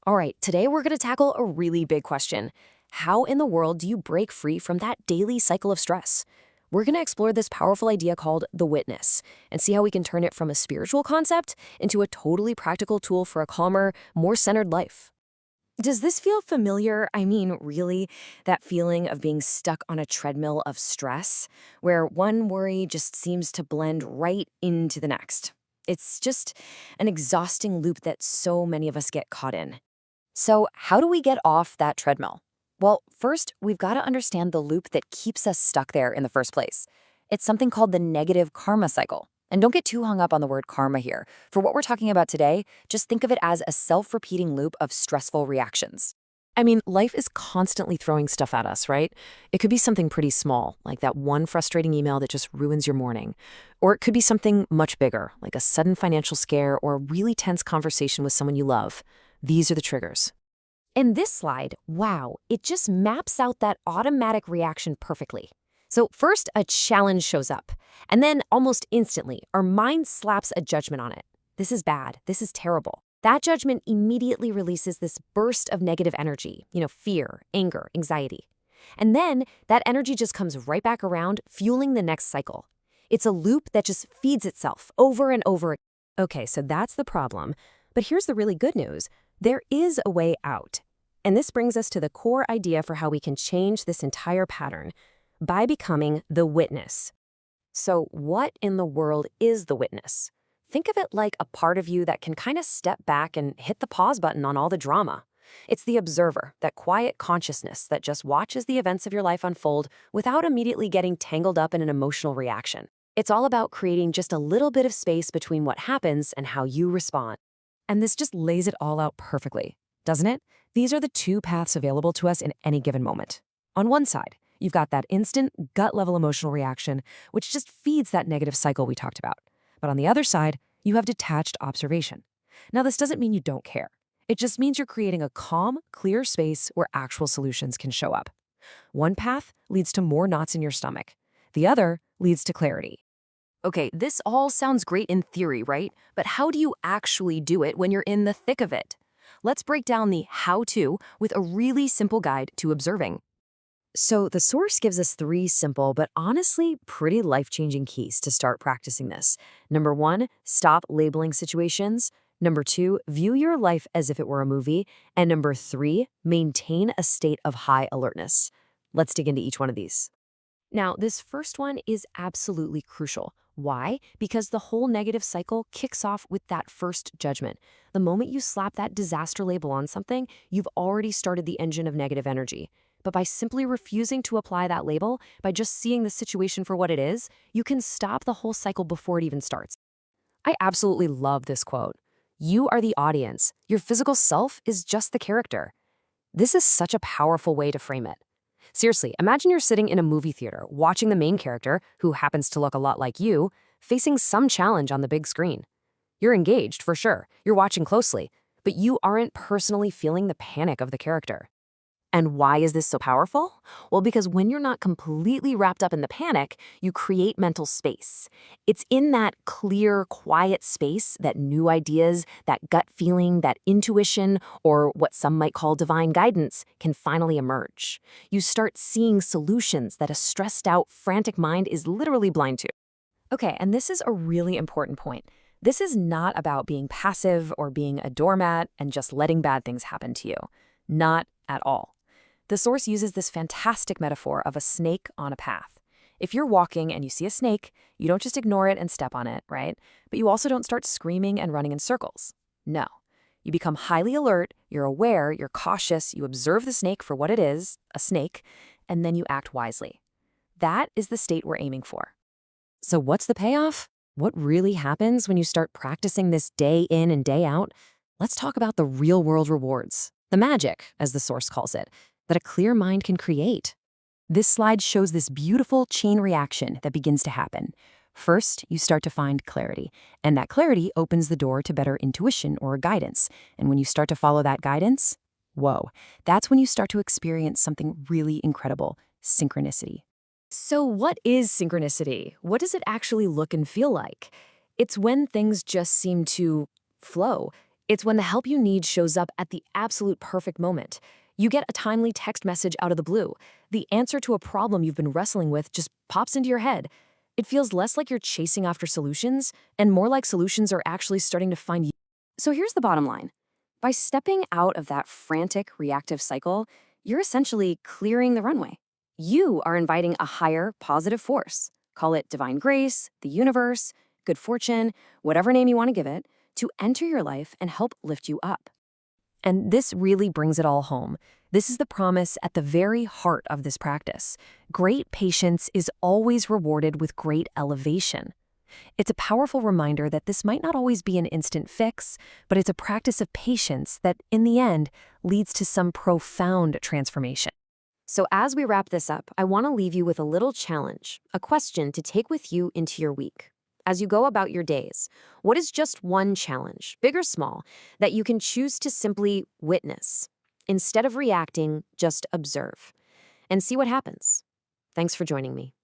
All right, today we're going to tackle a really big question. How in the world do you break free from that daily cycle of stress? We're going to explore this powerful idea called the witness and see how we can turn it from a spiritual concept into a totally practical tool for a calmer, more centered life. Does this feel familiar? I mean, really, that feeling of being stuck on a treadmill of stress, where one worry just seems to blend right into the next. It's just an exhausting loop that so many of us get caught in. So, how do we get off that treadmill? Well, first, we've got to understand the loop that keeps us stuck there in the first place. It's something called the negative karma cycle. And don't get too hung up on the word karma here. For what we're talking about today, just think of it as a self-repeating loop of stressful reactions. I mean, life is constantly throwing stuff at us, right? It could be something pretty small, like that one frustrating email that just ruins your morning. Or it could be something much bigger, like a sudden financial scare or a really tense conversation with someone you love. These are the triggers. In this slide, wow, it just maps out that automatic reaction perfectly. So first, a challenge shows up, and then almost instantly, our mind slaps a judgment on it. This is bad. This is terrible. That judgment immediately releases this burst of negative energy, fear, anger, anxiety. And then that energy just comes right back around, fueling the next cycle. It's a loop that just feeds itself over and over. Okay, so that's the problem. But here's the really good news. There is a way out. And this brings us to the core idea for how we can change this entire pattern by becoming the witness. So what in the world is the witness? Think of it like a part of you that can kind of step back and hit the pause button on all the drama. It's the observer, that quiet consciousness that just watches the events of your life unfold without immediately getting tangled up in an emotional reaction. It's all about creating just a little bit of space between what happens and how you respond. And this just lays it all out perfectly, doesn't it? These are the two paths available to us in any given moment. On one side, you've got that instant, gut-level emotional reaction, which just feeds that negative cycle we talked about. But on the other side, you have detached observation. Now, this doesn't mean you don't care. It just means you're creating a calm, clear space where actual solutions can show up. One path leads to more knots in your stomach. The other leads to clarity. Okay, this all sounds great in theory, right? But how do you actually do it when you're in the thick of it? Let's break down the how-to with a really simple guide to observing. So the source gives us 3 simple but honestly pretty life-changing keys to start practicing this. Number 1, stop labeling situations. Number 2, view your life as if it were a movie. And number 3, maintain a state of high alertness. Let's dig into each one of these. Now, this first one is absolutely crucial. Why? Because the whole negative cycle kicks off with that first judgment. The moment you slap that disaster label on something, you've already started the engine of negative energy. But by simply refusing to apply that label, by just seeing the situation for what it is, you can stop the whole cycle before it even starts. I absolutely love this quote. You are the audience. Your physical self is just the character. This is such a powerful way to frame it. Seriously, imagine you're sitting in a movie theater watching the main character, who happens to look a lot like you, facing some challenge on the big screen. You're engaged, for sure. You're watching closely, but you aren't personally feeling the panic of the character. And why is this so powerful? Well, because when you're not completely wrapped up in the panic, you create mental space. It's in that clear, quiet space that new ideas, that gut feeling, that intuition, or what some might call divine guidance, can finally emerge. You start seeing solutions that a stressed out, frantic mind is literally blind to. Okay, and this is a really important point. This is not about being passive or being a doormat and just letting bad things happen to you. Not at all. The source uses this fantastic metaphor of a snake on a path. If you're walking and you see a snake, you don't just ignore it and step on it, right? But you also don't start screaming and running in circles. No. You become highly alert, you're aware, you're cautious, you observe the snake for what it is, a snake, and then you act wisely. That is the state we're aiming for. So what's the payoff? What really happens when you start practicing this day in and day out? Let's talk about the real-world rewards, the magic, as the source calls it, that a clear mind can create. This slide shows this beautiful chain reaction that begins to happen. First, you start to find clarity, and that clarity opens the door to better intuition or guidance. And when you start to follow that guidance, whoa, that's when you start to experience something really incredible, synchronicity. So what is synchronicity? What does it actually look and feel like? It's when things just seem to flow. It's when the help you need shows up at the absolute perfect moment. You get a timely text message out of the blue. The answer to a problem you've been wrestling with just pops into your head. It feels less like you're chasing after solutions and more like solutions are actually starting to find you. So here's the bottom line. By stepping out of that frantic, reactive cycle, you're essentially clearing the runway. You are inviting a higher, positive force. Call it divine grace, the universe, good fortune, whatever name you want to give it, to enter your life and help lift you up. And this really brings it all home. This is the promise at the very heart of this practice. Great patience is always rewarded with great elevation. It's a powerful reminder that this might not always be an instant fix, but it's a practice of patience that, in the end, leads to some profound transformation. So as we wrap this up, I want to leave you with a little challenge, a question to take with you into your week. As you go about your days, what is just one challenge, big or small, that you can choose to simply witness? Instead of reacting, just observe and see what happens. Thanks for joining me.